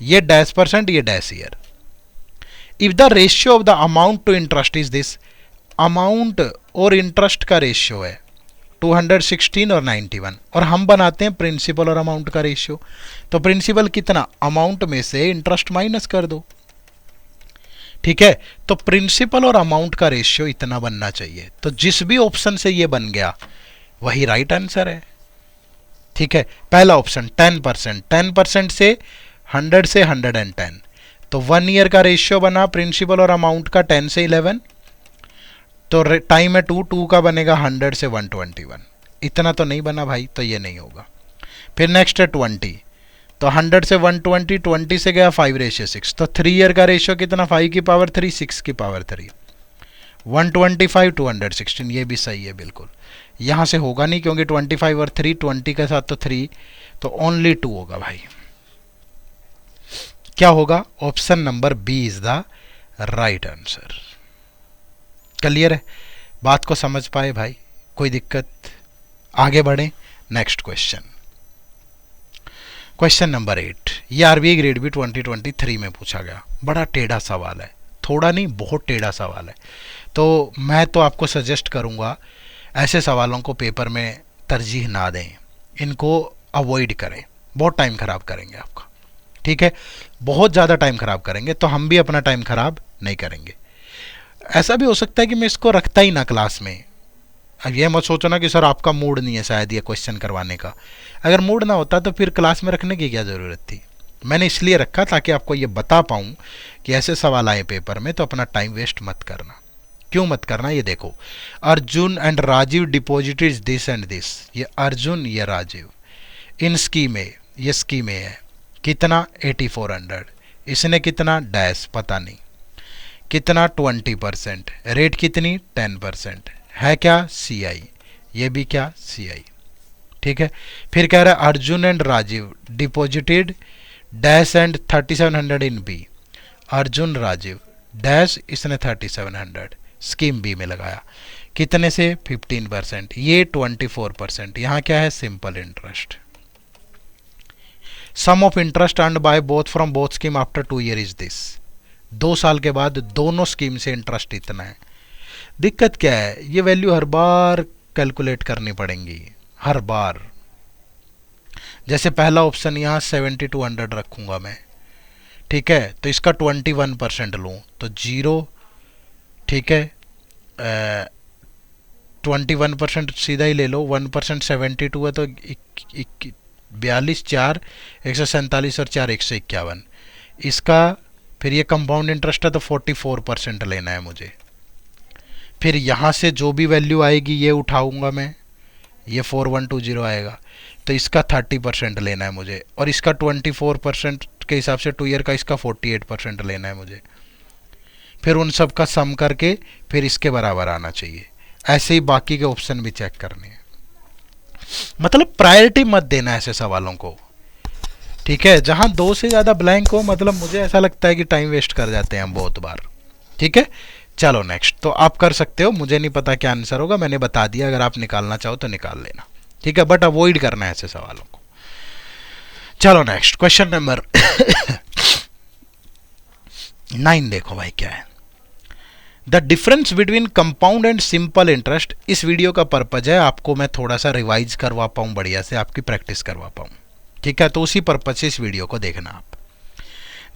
ये -%, ये -year. If the ratio of the amount to interest is this, amount और इंटरेस्ट का रेशियो है 216 और 91, और हम बनाते हैं प्रिंसिपल और अमाउंट का रेशियो। तो प्रिंसिपल कितना, अमाउंट में से इंटरेस्ट माइनस कर दो। ठीक है, तो प्रिंसिपल और अमाउंट का रेशियो इतना बनना चाहिए। तो जिस भी ऑप्शन से ये बन गया वही राइट आंसर है। ठीक है, पहला ऑप्शन 10%, 10% से 100 से 110, तो 1 ईयर का रेशियो बना प्रिंसिपल और अमाउंट का 10 से 11, तो टाइम है 2 का बनेगा 100 से 121। इतना तो नहीं बना भाई, तो ये नहीं होगा। फिर नेक्स्ट है 20, तो 100 से 120, 20 से गया 5/6, तो 3 ईयर का रेशियो कितना, 5 की पावर 3, 6 की पावर 3, 125, 216। ये भी सही है बिल्कुल। यहाँ से होगा नहीं क्योंकि 25 और 3, 20 के साथ तो 3, तो ओनली 2 होगा भाई। क्या होगा, option number B is the right answer. Clear है, बात को समझ पाए भाई, कोई दिक्कत। आगे बढ़े, नेक्स्ट क्वेश्चन। क्वेश्चन नंबर 8, ये आरबीआई ग्रेड बी 2023 में पूछा गया। बड़ा टेढ़ा सवाल है, थोड़ा नहीं बहुत टेढ़ा सवाल है। तो मैं तो आपको सजेस्ट करूंगा ऐसे सवालों को पेपर में तरजीह ना दें, इनको अवॉइड करें, बहुत टाइम खराब करेंगे आपका। ठीक है, बहुत ज़्यादा टाइम खराब करेंगे, तो हम भी अपना टाइम खराब नहीं करेंगे। ऐसा भी हो सकता है कि मैं इसको रखता ही ना क्लास में। अब ये मत सोचना कि सर आपका मूड नहीं है शायद ये क्वेश्चन करवाने का। अगर मूड ना होता तो फिर क्लास में रखने की क्या ज़रूरत थी। मैंने इसलिए रखा ताकि आपको ये बता पाऊँ कि ऐसे सवाल आए पेपर में तो अपना टाइम वेस्ट मत करना। क्यों मत करना, ये देखो, Arjun and Rajiv deposited this and this. ये अर्जुन, ये राजीव, इन स्कीम में, ये स्कीम है कितना 8400, इसने कितना डैश पता नहीं, कितना 20%, रेट कितनी 10%, है क्या CI, ये भी क्या CI। ठीक है, फिर कह रहा है Arjun and Rajiv deposited dash and 3700 in B. Arjun Rajiv dash, इसने 3700 स्कीम बी में लगाया, कितने से 15%, ये 24%। यहाँ क्या है, simple interest. Sum of interest earned by both from both scheme after 2 year is this. 2 साल के बाद दोनों स्कीम से इंटरेस्ट इतना है। दिक्कत क्या है, ये वैल्यू हर बार कैलकुलेट करनी पड़ेंगी, हर बार। जैसे पहला ऑप्शन यहाँ 7200 रखूंगा मैं, ठीक है, तो इसका 21% लूँ तो 0, ठीक है, 21% सीधा ही ले लो, 1% 72 है तो 42, 4 147 और 4 151। इसका फिर ये कंपाउंड इंटरेस्ट है तो 44% लेना है मुझे। फिर यहाँ से जो भी वैल्यू आएगी ये उठाऊंगा मैं, ये 4120 आएगा, तो इसका 30% लेना है मुझे, और इसका 24% के हिसाब से 2 ईयर का इसका 48% लेना है मुझे। फिर उन सब का सम करके फिर इसके बराबर आना चाहिए। ऐसे ही बाकी के ऑप्शन भी चेक करने हैं। मतलब प्रायोरिटी मत देना ऐसे सवालों को, ठीक है, जहां दो से ज्यादा ब्लैंक हो मतलब मुझे ऐसा लगता है कि टाइम वेस्ट कर जाते हैं हम बहुत बार। ठीक है, चलो नेक्स्ट। तो आप कर सकते हो, मुझे नहीं पता क्या आंसर होगा, मैंने बता दिया, अगर आप निकालना चाहो तो निकाल लेना। ठीक है, बट अवॉइड करना है ऐसे सवालों को। चलो नेक्स्ट क्वेश्चन नंबर 9 देखो भाई क्या है। The difference between compound and simple interest. इस वीडियो का पर्पज है आपको मैं थोड़ा सा रिवाइज करवा पाऊं, बढ़िया से आपकी प्रैक्टिस करवा पाऊं। ठीक है, तो उसी पर्पज से इस वीडियो को देखना आप।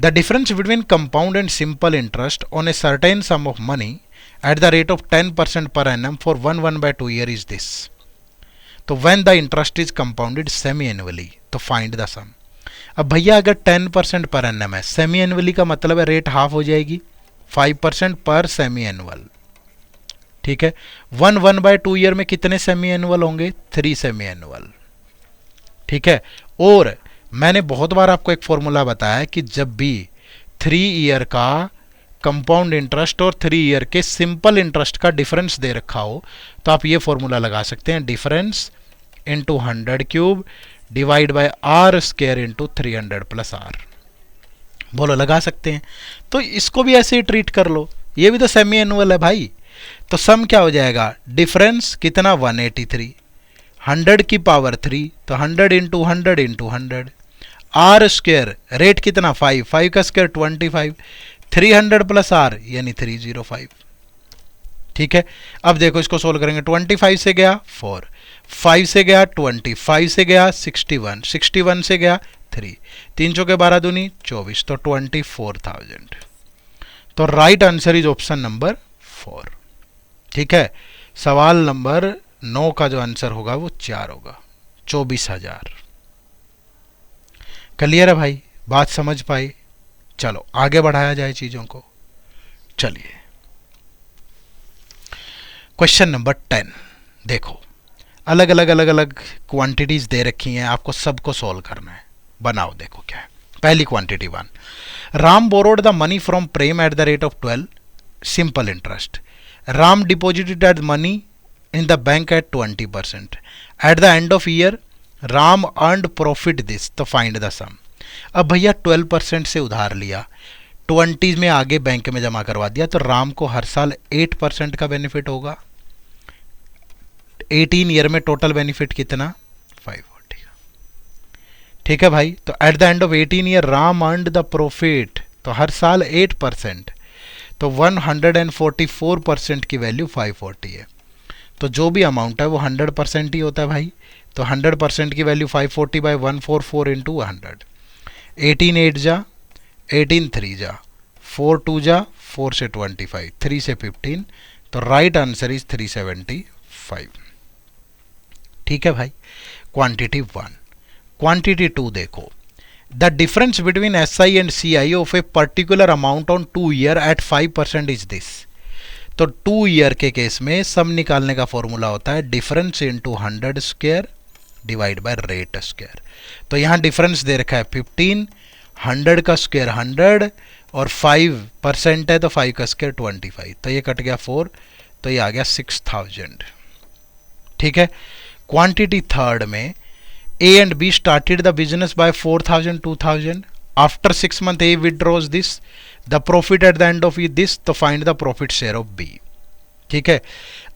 The difference between compound and simple interest on a certain sum of money at the rate of 10% per annum for 1/2 year is this. तो when the interest is compounded semi annually, तो find the sum। अब भैया अगर 10% per annum है, semi annually का मतलब है rate half हो जाएगी, 5% पर सेमी एनुअल। ठीक है, 1/2 ईयर में कितने सेमी एनुअल होंगे? 3 सेमी एनुअल। ठीक है, और मैंने बहुत बार आपको एक फॉर्मूला बताया कि जब भी 3 ईयर का कंपाउंड इंटरेस्ट और 3 ईयर के सिंपल इंटरेस्ट का डिफरेंस दे रखा हो तो आप ये फॉर्मूला लगा सकते हैं, difference into 100 cube divide by R square into 300 plus R. बोलो, लगा सकते हैं। तो इसको भी ऐसे ही ट्रीट कर लो, ये भी तो सेमी एनुअल है भाई। तो सम क्या हो जाएगा? डिफरेंस कितना? 183, 100 की पावर 3, तो 100 into 100 into 100। R square rate कितना? 5, 5 का स्क्वायर 25, 300 प्लस आर यानी 305। ठीक है, अब देखो इसको सोल्व करेंगे। 25 से गया 4, 5 से गया 20, 5 से गया 61, 61 से गया 3, 3 चौके 12 दूनी 24, तो 24,000। तो right answer is option number 4। ठीक है, सवाल नंबर 9 का जो आंसर होगा वो 4 होगा, 24,000। क्लियर है भाई, बात समझ पाए? चलो आगे बढ़ाया जाए चीजों को। चलिए क्वेश्चन नंबर 10 देखो। अलग अलग क्वांटिटीज दे रखी हैं, आपको सबको सॉल्व करना है। बनाओ, देखो क्या है। पहली quantity 1, Ram borrowed the money from Prem eight the rate of 12 simple interest. Ram deposited the money in the bank at 20%. At the end of year, Ram earned profit this, तो find the sum। अब भैया 12% से उधार लिया, 20 में आगे bank में जमा करवा दिया, तो राम को हर साल 8% का बेनिफिट होगा। 18 ईयर में टोटल बेनिफिट कितना? 540। ठीक है भाई, तो eight the end of 18 year Ram earned the profit, तो हर साल 8%, तो 144% की वैल्यू 540 है। तो जो भी अमाउंट है वो 100% ही होता है भाई। तो 100% की वैल्यू 540 बाई 144 इंटू 100। 18 8 जा, 18 3 जा, 4 2 जा, 4 से 25, 3 से 15, तो राइट आंसर इज 375। ठीक है भाई, क्वांटिटी 1। क्वांटिटी 2 देखो। The difference between SI and CI of a particular amount on 2 year at 5% is this. तो 2 ईयर के केस में सम निकालने का फॉर्मूला होता है difference into 100 square divide by rate square. तो यहाँ डिफरेंस दे रखा है 15, 100 का स्क्वायर 100 और 5% है तो 5 का स्क्वायर 25, तो ये कट गया 4, तो ये आ गया 6000। ठीक है, क्वांटिटी 3 में A and B started the business by 4000 2000। After 6 month A withdraws this, the profit at the end of this, तो find the profit share of B। ठीक है,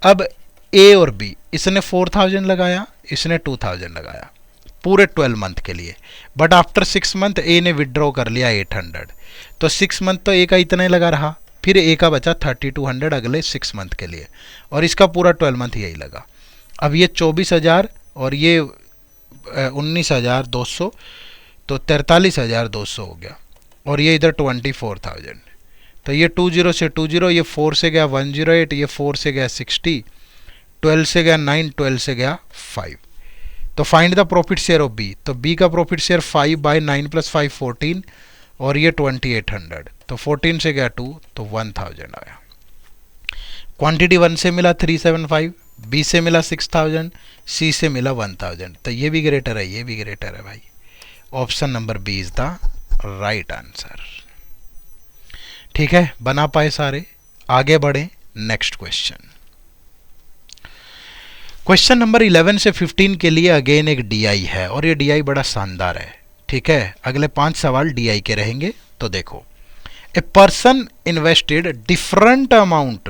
अब A और B, इसने 4000 लगाया, इसने 2000 लगाया पूरे 12 मंथ के लिए, बट आफ्टर 6 मंथ A ने विड्रॉ कर लिया 800, तो 6 मंथ तो A का इतना ही लगा रहा, फिर A का बचा 3200 अगले 6 मंथ के लिए, और इसका पूरा 12 मंथ यही लगा। अब ये 24000 और ये 19200, तो 43200 हो गया, और ये इधर 24000, तो ये 20 से 20, ये 4 से गया 108, ये 4 से गया 60, 12 से गया 9, 12 से गया 5, तो find the profit share of B। तो B का प्रॉफिट शेयर 5 बाई 9 प्लस 5 14, और ये 2800, तो 14 से गया 2, तो 1000 आया। क्वांटिटी 1 से मिला 375, B से मिला 6000, C से मिला 1000, तो ये भी ग्रेटर है, ये भी ग्रेटर है भाई। Option number B is the right answer. ठीक है, बना पाए सारे? आगे बढ़े नेक्स्ट क्वेश्चन। क्वेश्चन नंबर 11 से 15 के लिए अगेन एक DI है, और ये DI बड़ा शानदार है। ठीक है, अगले 5 सवाल डीआई के रहेंगे। तो देखो, a person invested different amount,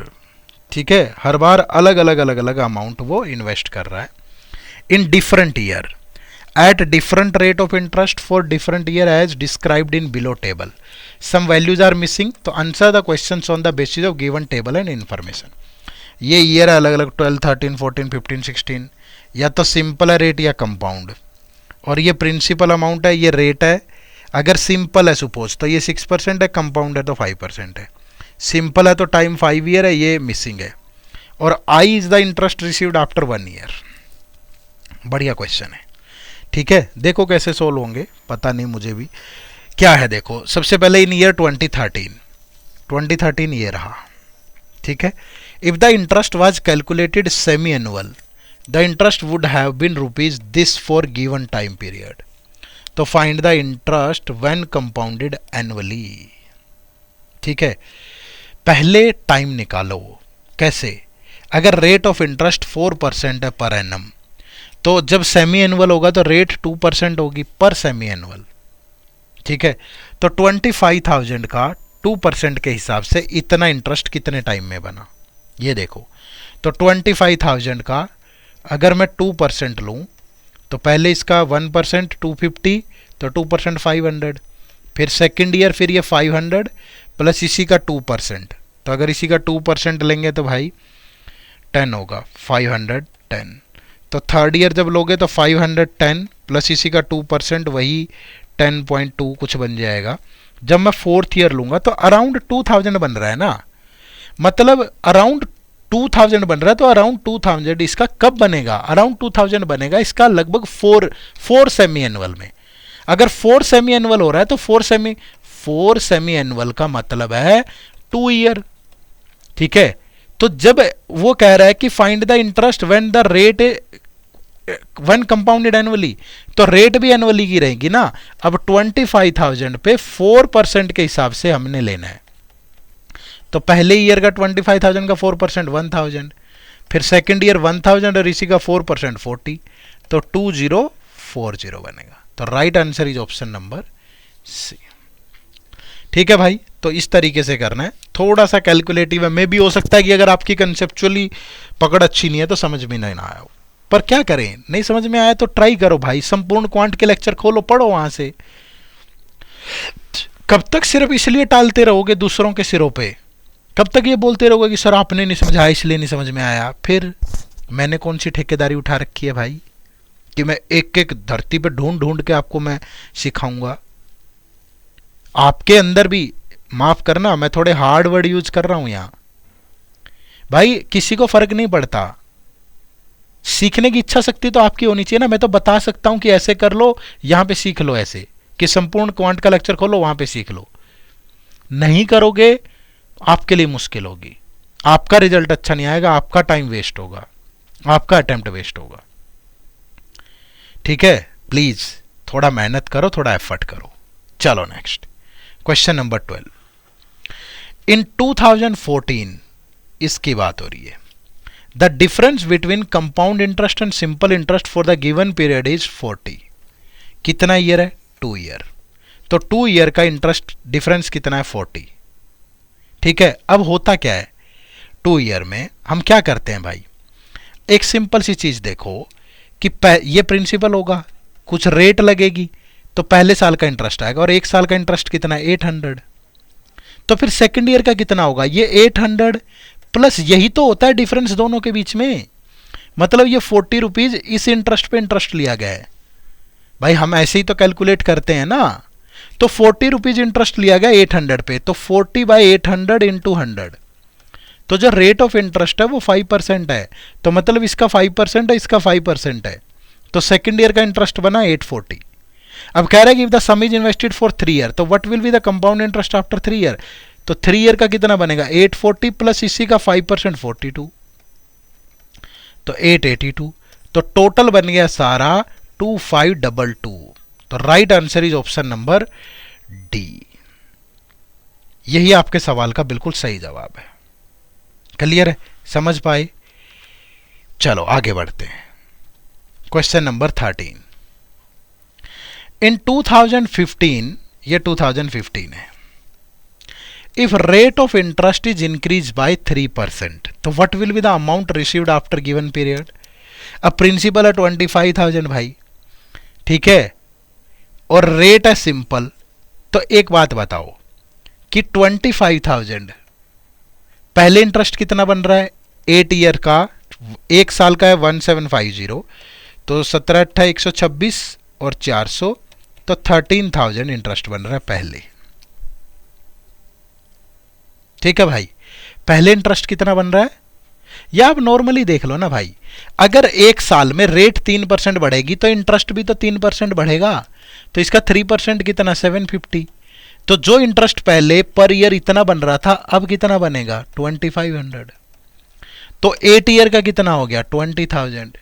ठीक है, हर बार अलग अलग अलग अलग अमाउंट वो इन्वेस्ट कर रहा है in different year at different rate of interest for different year as described in below table. Some values are missing, तो answer the questions on the basis of given table and information. ये year अलग अलग 12, 13, 14, 15, 16, या तो simple है rate या compound, और ये प्रिंसिपल अमाउंट है, ये रेट है। अगर सिंपल है सपोज तो ये 6% है, कंपाउंड है तो 5% है। सिंपल है तो टाइम 5 ईयर है, ये मिसिंग है। और I is the interest received after 1 year. बढ़िया क्वेश्चन है, ठीक है। देखो कैसे सोल्व होंगे, पता नहीं मुझे भी। क्या है देखो, सबसे पहले इन ईयर 2013 ये रहा, ठीक है। If the interest was calculated semi annual, the interest would have been rupees this for given time period. तो find the interest when compounded annually, ठीक है। पहले टाइम निकालो, कैसे? अगर रेट ऑफ इंटरेस्ट 4% है पर एनम, तो जब सेमी एनुअल होगा तो रेट 2% होगी पर सेमी एनुअल, ठीक है। तो 25,000 का 2% के हिसाब से इतना इंटरेस्ट कितने टाइम में बना, ये देखो। तो 25,000 का अगर मैं 2% लूँ तो पहले इसका 1% 250, तो 2% 500, फिर सेकेंड ईयर फिर ये 500 प्लस इसी का 2%। तो अगर इसी का 2% लेंगे तो भाई 10 होगा, 510। तो थर्ड ईयर जब लोगे तो 510 प्लस इसी का 2%, वही 10.2 कुछ बन जाएगा। जब मैं फोर्थ ईयर लूँगा तो अराउंड 2000 बन रहा है ना, मतलब अराउंड 2000 बन रहा है। तो अराउंड 2000 इसका कब बनेगा? अराउंड 2000 बनेगा इसका लगभग 4 सेमी एनुअल में। अगर 4 सेमी एनुअल हो रहा है तो 4 सेमी एनुअल का मतलब है 2 ईयर, ठीक है। तो जब वो कह रहा है कि find the interest when the rate when compounded annually, तो रेट भी एनुअली की रहेगी ना। अब 25,000 पे 4% के हिसाब से हमने लेना है। तो पहले ईयर का 25,000 का 4% 1,000, फिर सेकेंड ईयर 1,000 और इसी का 4% 40, तो 2040 बनेगा। तो right answer is option number C, ठीक है भाई। तो इस तरीके से करना है, थोड़ा सा कैलकुलेटिव है, मे भी हो सकता है कि अगर आपकी कंसेप्चुअली पकड़ अच्छी नहीं है तो समझ में नहीं आया हो, पर क्या करें, नहीं समझ में आया तो ट्राई करो भाई, संपूर्ण क्वांट के लेक्चर खोलो, पढ़ो वहां से। कब तक सिर्फ इसलिए टालते रहोगे दूसरों के सिरों पे? कब तक ये बोलते रहोगे कि सर आपने नहीं समझा इसलिए नहीं समझ में आया? फिर मैंने कौन सी ठेकेदारी उठा रखी है भाई कि मैं एक एक धरती पे ढूंढ ढूंढ के आपको मैं सिखाऊंगा? आपके अंदर भी, माफ करना मैं थोड़े हार्ड वर्ड यूज कर रहा हूं यहां भाई, किसी को फर्क नहीं पड़ता। सीखने की इच्छा शक्ति तो आपकी होनी चाहिए ना। मैं तो बता सकता हूं कि ऐसे कर लो, यहां पे सीख लो, ऐसे कि संपूर्ण क्वांट का लेक्चर खोलो वहां पे सीख लो। नहीं करोगे आपके लिए मुश्किल होगी, आपका रिजल्ट अच्छा नहीं आएगा, आपका टाइम वेस्ट होगा, आपका अटेम्प्ट वेस्ट होगा, ठीक है। प्लीज थोड़ा मेहनत करो, थोड़ा एफर्ट करो। चलो नेक्स्ट क्वेश्चन नंबर 12। इन 2014 इसकी बात हो रही है। The difference between compound interest and simple interest for the given period is 40। कितना ईयर है? 2 ईयर। तो 2 ईयर का इंटरेस्ट डिफरेंस कितना है? 40, ठीक है। अब होता क्या है 2 ईयर में, हम क्या करते हैं भाई, एक सिंपल सी चीज देखो कि ये प्रिंसिपल होगा, कुछ रेट लगेगी, तो पहले साल का इंटरेस्ट आएगा, और एक साल का इंटरेस्ट कितना है? 800। तो फिर सेकंड ईयर का कितना होगा? ये 800 प्लस यही तो होता है डिफरेंस दोनों के बीच में, मतलब ये 40 रुपीज इस इंटरेस्ट पे इंटरेस्ट लिया गया है भाई। हम ऐसे ही तो कैलकुलेट करते हैं ना। तो 40 रुपीज इंटरेस्ट लिया गया 800 पे, तो 40/800 इंटू 100। तो जो रेट ऑफ इंटरेस्ट है वो 5% है, तो मतलब इसका 5% है, इसका 5% है, तो सेकेंड ईयर का इंटरेस्ट बना 840। अब कह रहा है कि if the sum is invested for 3 year, तो what will be the compound interest after 3 year? तो 3 ईयर का कितना बनेगा? 840 प्लस इसी का 5% 42, तो 882। तो टोटल बन गया सारा 2522। तो right answer is option number D. यही आपके सवाल का बिल्कुल सही जवाब है। क्लियर है? समझ पाए? चलो आगे बढ़ते हैं। Question number 13। इन 2015, ये 2015 है, if rate of interest is increased by 3%, तो what will be the amount received after given period? अब प्रिंसिपल है 25,000 भाई, ठीक है, और रेट है सिंपल, तो एक बात बताओ कि 25,000 पहले इंटरेस्ट कितना बन रहा है 8 ईयर का, एक साल का है 1750, तो 17 अट्ठा 126 और 400, तो 13,000 इंटरेस्ट बन रहा है पहले। ठीक है भाई, पहले इंटरेस्ट कितना बन रहा है, या आप नॉर्मली देख लो ना भाई, अगर एक साल में रेट 3% बढ़ेगी तो इंटरेस्ट भी तो 3% बढ़ेगा, तो इसका 3% कितना 750, तो जो इंटरेस्ट पहले पर ईयर इतना बन रहा था अब कितना बनेगा 2500, तो 8 ईयर का कितना हो गया 20,000,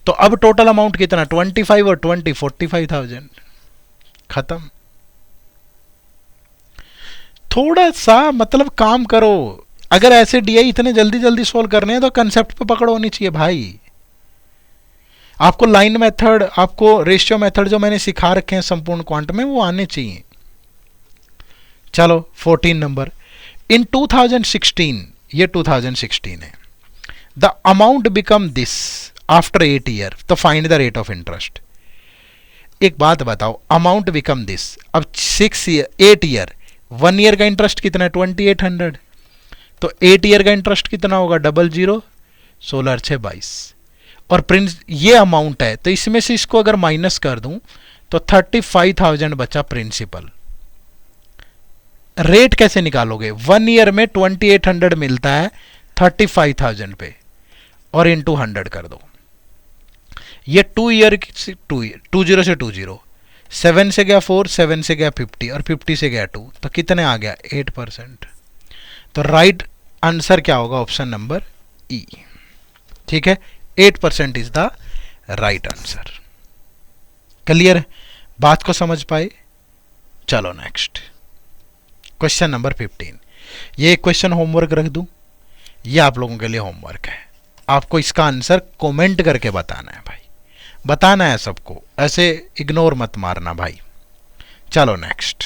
तो अब टोटल अमाउंट कितना 25 और 20 45,000, खत्म। थोड़ा सा मतलब काम करो, अगर ऐसे डीआई इतने जल्दी जल्दी सोल्व करने हैं तो कंसेप्ट पे पकड़ होनी चाहिए भाई। आपको लाइन मेथड, आपको रेशियो मेथड जो मैंने सिखा रखे हैं संपूर्ण क्वांट में, वो आने चाहिए। चलो 14 नंबर, इन 2016, ये 2016 है, the amount become this after 8 year, तो find the rate of interest. एक बात बताओ, अमाउंट बिकम दिस, अब 8 ईयर, 1 ईयर का इंटरेस्ट कितना है 2800, तो 8 ईयर का इंटरेस्ट कितना होगा 00, 16 6 22, और प्रिंस ये अमाउंट है, तो इसमें से इसको अगर माइनस कर दूं तो 35,000 बचा प्रिंसिपल। रेट कैसे निकालोगे, 1 ईयर में 2800 मिलता है 35,000 पे, और इंटू 100 कर दो। ये 2 ईयर 20 से 20, 7 से गया 4, 7 से गया 50, और 50 से गया 2, तो कितने आ गया 8%। तो राइट आंसर क्या होगा, ऑप्शन नंबर ई। ठीक है, 8% is the right answer. Clear, बात को समझ पाए। चलो नेक्स्ट, क्वेश्चन नंबर 15। ये क्वेश्चन होमवर्क रख दूं, ये आप लोगों के लिए होमवर्क है, आपको इसका आंसर कमेंट करके बताना है भाई, बताना है सबको, ऐसे इग्नोर मत मारना भाई। चलो नेक्स्ट,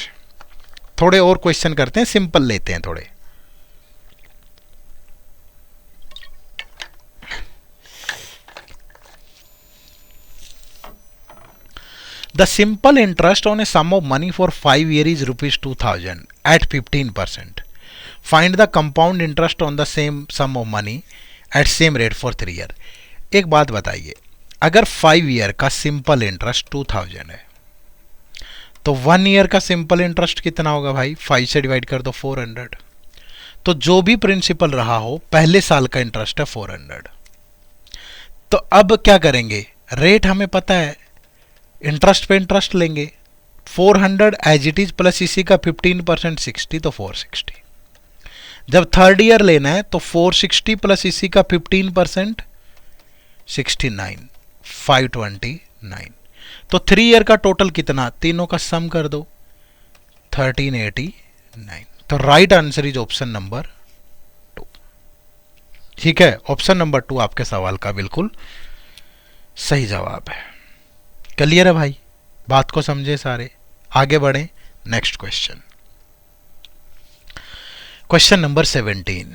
थोड़े और क्वेश्चन करते हैं, सिंपल लेते हैं थोड़े। The simple interest on a sum of money for 5 years is rupees 2000 at 15%. Find the compound interest on the same sum of money at same rate for 3 years. एक बात बताइए, अगर 5 ईयर का सिंपल इंटरेस्ट 2000 है, तो 1 year का simple interest कितना होगा भाई, 5 से डिवाइड कर दो 400, तो जो भी प्रिंसिपल रहा हो पहले साल का इंटरेस्ट है 400। तो अब क्या करेंगे, रेट हमें पता है, इंटरेस्ट पे इंटरेस्ट लेंगे, 400 एज इट इज प्लस इसी का 15% 60, तो 460। जब थर्ड ईयर लेना है तो 460 प्लस इसी का 15% 69, 529। तो 3 ईयर का टोटल कितना, तीनों का सम कर दो 1389। तो right answer is option number 2। ठीक है, ऑप्शन नंबर 2 आपके सवाल का बिल्कुल सही जवाब है। क्लियर है भाई, बात को समझे सारे, आगे बढ़े। Next question, question number 17।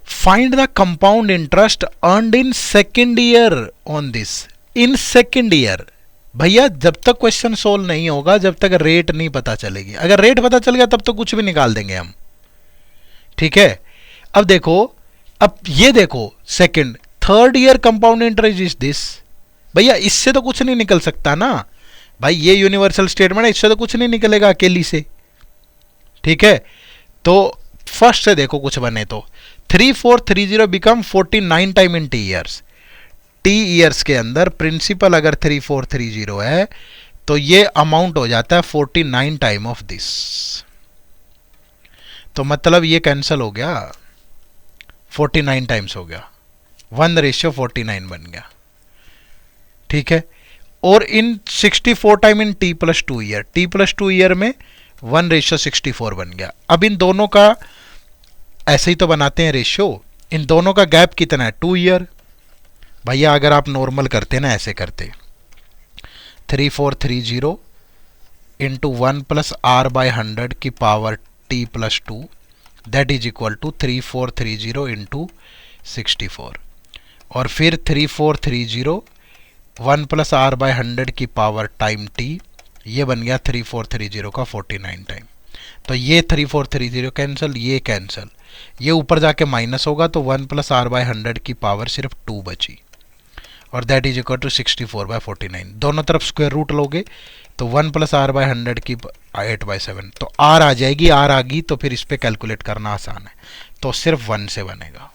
Find the compound interest earned in second year on this. In second year, भैया जब तक क्वेश्चन सोल्व नहीं होगा, जब तक रेट नहीं पता चलेगी, अगर रेट पता चल गया तब तो कुछ भी निकाल देंगे हम। ठीक है, अब देखो, अब ये देखो second, third year compound interest is this, भैया इससे तो कुछ नहीं निकल सकता ना भाई, ये यूनिवर्सल स्टेटमेंट है, इससे तो कुछ नहीं निकलेगा अकेली से। ठीक है, तो फर्स्ट से देखो कुछ बने तो 3430 become 49 time in T years. T years के अंदर प्रिंसिपल अगर 3430 है तो ये अमाउंट हो जाता है 49 टाइम ऑफ दिस, तो मतलब ये कैंसल हो गया, 49 टाइम्स हो गया, 1:49 बन गया। ठीक है, और इन 64 time in T plus 2 year, T plus 2 year में 1:64 बन गया। अब इन दोनों का ऐसे ही तो बनाते हैं रेशियो, इन दोनों का गैप कितना है 2 ईयर। भैया अगर आप नॉर्मल करते ना, ऐसे करते 3430 इंटू 1 प्लस आर बाय 100 की power T plus 2 that is equal to 3430 into 64, और फिर 3430 1 प्लस आर बाय 100 की पावर टाइम टी, ये बन गया 3430 का 49 टाइम। तो ये 3430 कैंसिल, ये कैंसिल, ये ऊपर जाके माइनस होगा तो 1 प्लस आर बाय 100 की पावर सिर्फ 2 बची, और दैट इज इक्वल टू 64/49। दोनों तरफ स्क्वायर रूट लोगे तो 1 प्लस आर बाय 100 की 8/7, तो आर आ जाएगी, आर आ गई तो फिर इस पे कैलकुलेट करना आसान है, तो सिर्फ 1 से बनेगा।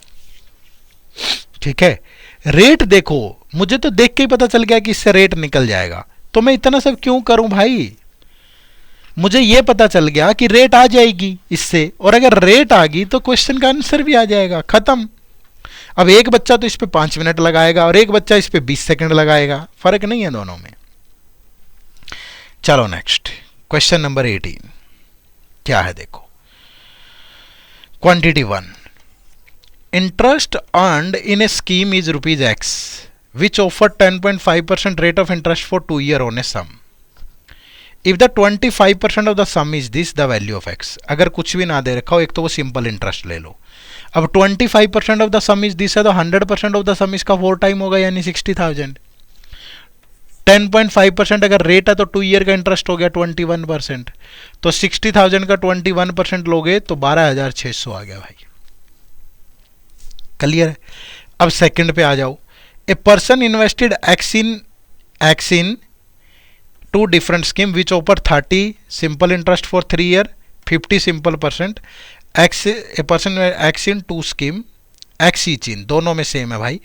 ठीक है, रेट देखो, मुझे तो देख के ही पता चल गया कि इससे रेट निकल जाएगा, तो मैं इतना सब क्यों करूं भाई। मुझे यह पता चल गया कि रेट आ जाएगी इससे, और अगर रेट आ गई तो क्वेश्चन का आंसर भी आ जाएगा, खत्म। अब एक बच्चा तो इस पे 5 मिनट लगाएगा और एक बच्चा इस पे 20 सेकंड लगाएगा, फर्क नहीं है दोनों में। चलो नेक्स्ट, क्वेश्चन नंबर 18 क्या है देखो। Quantity 1, interest earned in A scheme is ₹X which offered 10.5% rate of interest for 2 years on a sum. If the 25% of the sum is this, the value of X. अगर कुछ भी ना दे रखा हो, एक तो वो सिंपल इंटरेस्ट ले लो। अब 25% of the sum is this है तो 100% ऑफ द सम इसका 4 टाइम होगा, यानी 60,000। 10.5% अगर रेट है तो 2 ईयर का इंटरेस्ट हो गया 21%, तो 60,000 का 21% लोगे तो 12,600 आ गया भाई। क्लियर है। अब सेकंड पे आ जाओ। A person invested x in 2 different scheme which offer 30 simple interest for 3 year, 50 simple percent। a person x in 2 scheme, x each in, दोनों में सेम है भाई।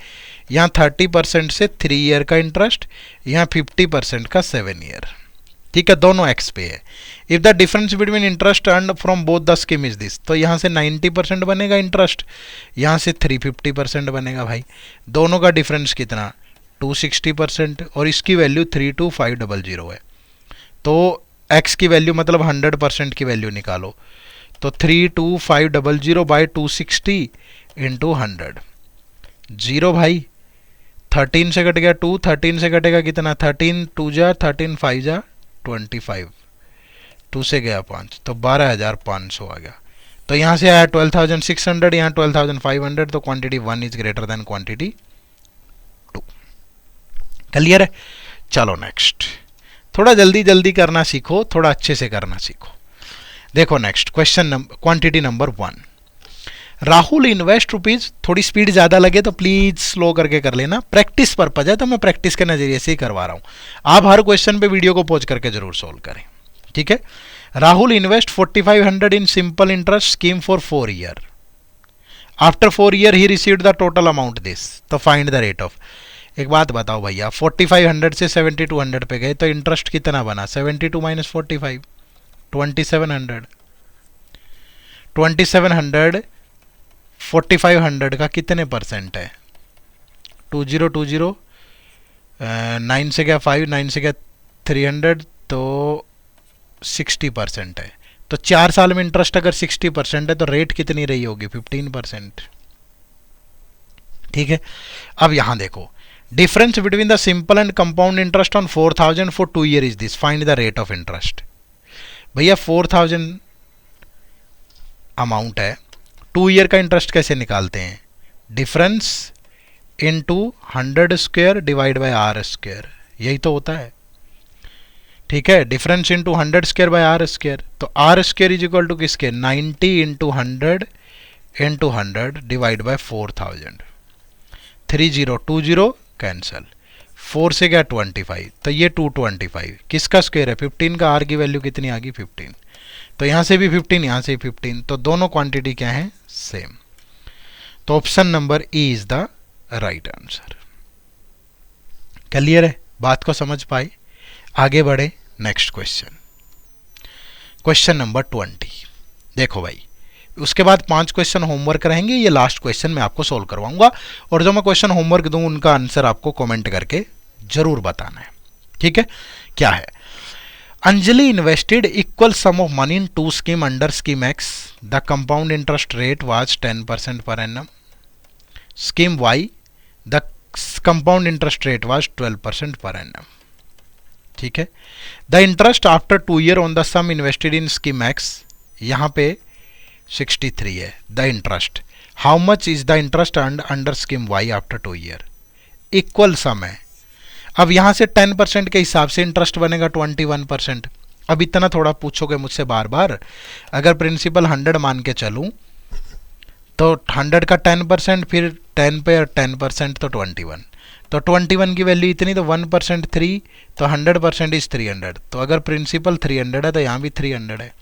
यहाँ 30% से 3 ईयर का इंटरेस्ट, यहाँ 50% का 7 ईयर। ठीक है, दोनों x पे है। If the difference between interest earned from both the scheme is this, तो यहाँ से 90% बनेगा इंटरेस्ट, यहाँ से 350% बनेगा भाई। दोनों का डिफरेंस कितना, 260%, और इसकी वैल्यू 32500 है। तो x की वैल्यू मतलब 100% की वैल्यू निकालो, तो 32500 बाई 260 इंटू 100, 0 भाई। 13 से कट गया 2, 13 से कटेगा कितना, 13 2 जा 13 5 जा 25, 2 से गया 5, तो 12,500 आ गया। तो यहाँ से आया 12,600, यहाँ 12,500, तो quantity 1 is greater than quantity 2। Clear है। चलो नेक्स्ट, थोड़ा जल्दी जल्दी करना सीखो, थोड़ा अच्छे से करना सीखो। देखो next question, quantity number 1। Rahul invest rupees, थोड़ी स्पीड ज्यादा लगे तो प्लीज स्लो करके कर लेना, प्रैक्टिस पर्पज है तो मैं प्रैक्टिस के नजरिए से ही करवा रहा हूं। आप हर क्वेश्चन पे वीडियो को पॉज करके जरूर सोल्व करें। ठीक है। Rahul invest 4500 in simple interest scheme for 4 year. After 4 year he received the total amount this, तो फाइंड द रेट ऑफ। एक बात बताओ भैया, 4500 से 7200 पे गए तो इंटरेस्ट कितना बना, 72 माइनस 45, 2700। 2700 4500 का कितने परसेंट है, 2020, 9 से गया 5, 9 से गया 300, तो 60% है। तो 4 साल में इंटरेस्ट अगर 60% है तो रेट कितनी रही होगी, 15%। ठीक है। अब यहां देखो, difference between the simple and compound interest on 4000 for 2 year is this, find the rate of interest. भैया 4000 अमाउंट है, 2 ईयर का इंटरेस्ट कैसे निकालते हैं, difference into 100 square divide by R square, यही तो होता है। ठीक है, difference into 100 square by R square, तो R square is equal to किसके, 90 into 100 into 100 divide by 4000, 3020 cancel, 4 से गया 25, तो ये 225 किसका स्क्वायर है, 15 का, आर की वैल्यू कितनी आ गई 15, तो यहां से भी 15, यहां से भी 15, तो दोनों क्वांटिटी क्या है, सेम। तो option number E is the right answer. Clear है, बात को समझ पाए। आगे बढ़े नेक्स्ट क्वेश्चन, क्वेश्चन नंबर 20। देखो भाई, उसके बाद 5 क्वेश्चन होमवर्क रहेंगे, ये लास्ट क्वेश्चन मैं आपको सोल्व करवाऊंगा, और जो मैं क्वेश्चन होमवर्क दूं उनका आंसर आपको कमेंट करके जरूर बताना है। ठीक है। क्या है, Anjali invested equal sum of money in 2 scheme under scheme X, the compound interest rate was 10% per annum. Scheme Y, the compound interest rate was 12% per annum. ठीक है। The interest after 2 year on the sum invested in scheme X, यहाँ पे 63 है the interest. How much is the interest under scheme Y after 2 year, equal sum है। अब यहाँ से 10% के हिसाब से इंटरेस्ट बनेगा 21%। अब इतना थोड़ा पूछोगे मुझसे बार बार, अगर प्रिंसिपल 100 मान के चलूँ तो 100 का 10%, फिर 10 पे 10% तो 21, तो 21 की वैल्यू इतनी, तो 1% 3, तो 100% इज 300। तो अगर प्रिंसिपल 300 है तो यहाँ भी 300 है,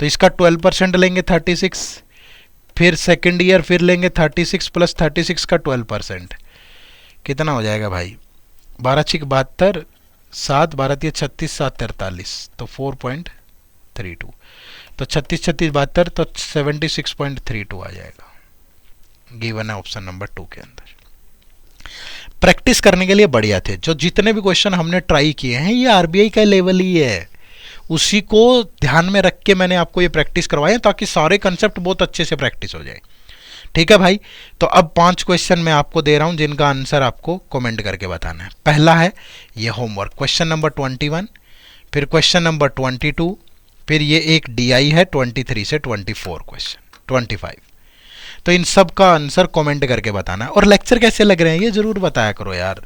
तो इसका 12% लेंगे 36, फिर सेकेंड ईयर फिर लेंगे 36 प्लस 36 का 12%, कितना हो जाएगा भाई, 12 छिक 72, 7 12 36, 7 43, तो 4.32, तो 36 36 72, तो 76.32 आ जाएगा। गिवन है ऑप्शन नंबर 2 के अंदर। प्रैक्टिस करने के लिए बढ़िया थे, जो जितने भी क्वेश्चन हमने ट्राई किए हैं ये आरबीआई का लेवल ही है, उसी को ध्यान में रख के मैंने आपको ये प्रैक्टिस करवाए ताकि सारे कंसेप्ट बहुत अच्छे से प्रैक्टिस हो जाए। ठीक है भाई, तो अब 5 क्वेश्चन मैं आपको दे रहा हूं जिनका आंसर आपको कमेंट करके बताना है। पहला है ये होमवर्क, क्वेश्चन नंबर 21, फिर क्वेश्चन नंबर 22, फिर ये एक डीआई है 23 से 24 क्वेश्चन 25। तो इन सब का आंसर कमेंट करके बताना है। और लेक्चर कैसे लग रहे हैं ये जरूर बताया करो यार,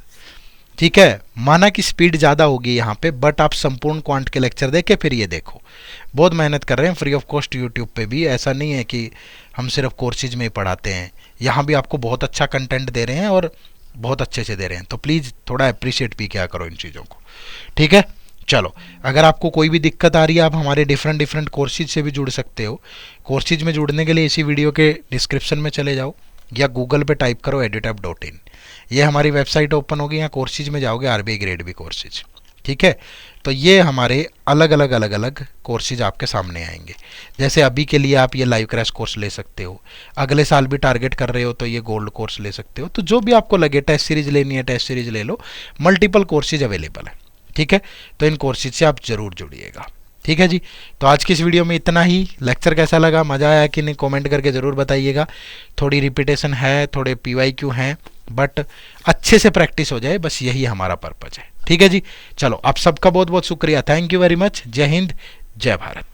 ठीक है। माना कि स्पीड ज़्यादा होगी यहाँ पे, बट आप संपूर्ण क्वांट के लेक्चर देखे फिर ये देखो, बहुत मेहनत कर रहे हैं फ्री ऑफ कॉस्ट यूट्यूब पे भी। ऐसा नहीं है कि हम सिर्फ कोर्सेज में ही पढ़ाते हैं, यहाँ भी आपको बहुत अच्छा कंटेंट दे रहे हैं और बहुत अच्छे से दे रहे हैं, तो प्लीज़ थोड़ा अप्रिशिएट भी किया करो इन चीज़ों को, ठीक है। चलो, अगर आपको कोई भी दिक्कत आ रही है आप हमारे डिफरेंट कोर्सेज से भी जुड़ सकते हो। कोर्सेज में जुड़ने के लिए इसी वीडियो के डिस्क्रिप्शन में चले जाओ या गूगल पे टाइप करो edutapp.in, ये हमारी वेबसाइट ओपन होगी, यहाँ कोर्सेज में जाओगे आरबीआई ग्रेड बी कोर्सेज, ठीक है। तो ये हमारे अलग अलग कोर्सेज आपके सामने आएंगे। जैसे अभी के लिए आप ये लाइव क्रैश कोर्स ले सकते हो, अगले साल भी टारगेट कर रहे हो तो ये गोल्ड कोर्स ले सकते हो, तो जो भी आपको लगे, टेस्ट सीरीज लेनी है टेस्ट सीरीज ले लो, मल्टीपल कोर्सेज अवेलेबल है, ठीक है। तो इन कोर्सेज से आप जरूर जुड़िएगा, ठीक है जी। तो आज की इस वीडियो में इतना ही। लेक्चर कैसा लगा, मज़ा आया कि नहीं, कमेंट करके ज़रूर बताइएगा। थोड़ी रिपीटेशन है, थोड़े PYQ हैं, बट अच्छे से प्रैक्टिस हो जाए, बस यही हमारा पर्पज है, ठीक है जी। चलो, आप सबका बहुत बहुत शुक्रिया, थैंक यू वेरी मच। जय हिंद, जय भारत।